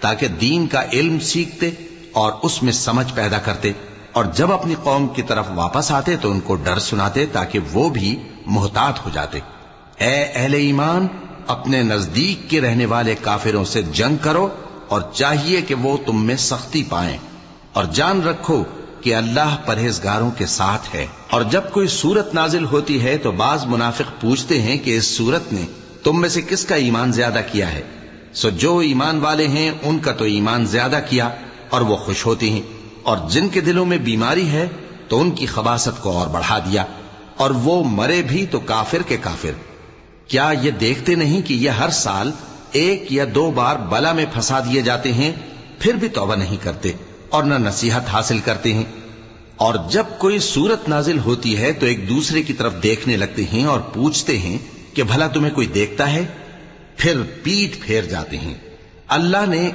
تاکہ دین کا علم سیکھتے اور اس میں سمجھ پیدا کرتے، اور جب اپنی قوم کی طرف واپس آتے تو ان کو ڈر سناتے تاکہ وہ بھی محتاط ہو جاتے۔ اے اہل ایمان، اپنے نزدیک کے رہنے والے کافروں سے جنگ کرو، اور چاہیے کہ وہ تم میں سختی پائیں، اور جان رکھو کہ اللہ پرہیزگاروں کے ساتھ ہے۔ اور جب کوئی سورت نازل ہوتی ہے تو بعض منافق پوچھتے ہیں کہ اس سورت نے تم میں سے کس کا ایمان زیادہ کیا ہے؟ سو جو ایمان والے ہیں ان کا تو ایمان زیادہ کیا اور وہ خوش ہوتے ہیں، اور جن کے دلوں میں بیماری ہے تو ان کی خباثت کو اور بڑھا دیا، اور وہ مرے بھی تو کافر کے کافر۔ کیا یہ دیکھتے نہیں کہ یہ ہر سال 1 یا 2 بار بلا میں پھنسا دیے جاتے ہیں، پھر بھی توبہ نہیں کرتے اور نہ نصیحت حاصل کرتے ہیں؟ اور جب کوئی سورت نازل ہوتی ہے تو ایک دوسرے کی طرف دیکھنے لگتے ہیں اور پوچھتے ہیں کہ بھلا تمہیں کوئی دیکھتا ہے؟ پھر پیٹھ پھیر جاتے ہیں۔ اللہ نے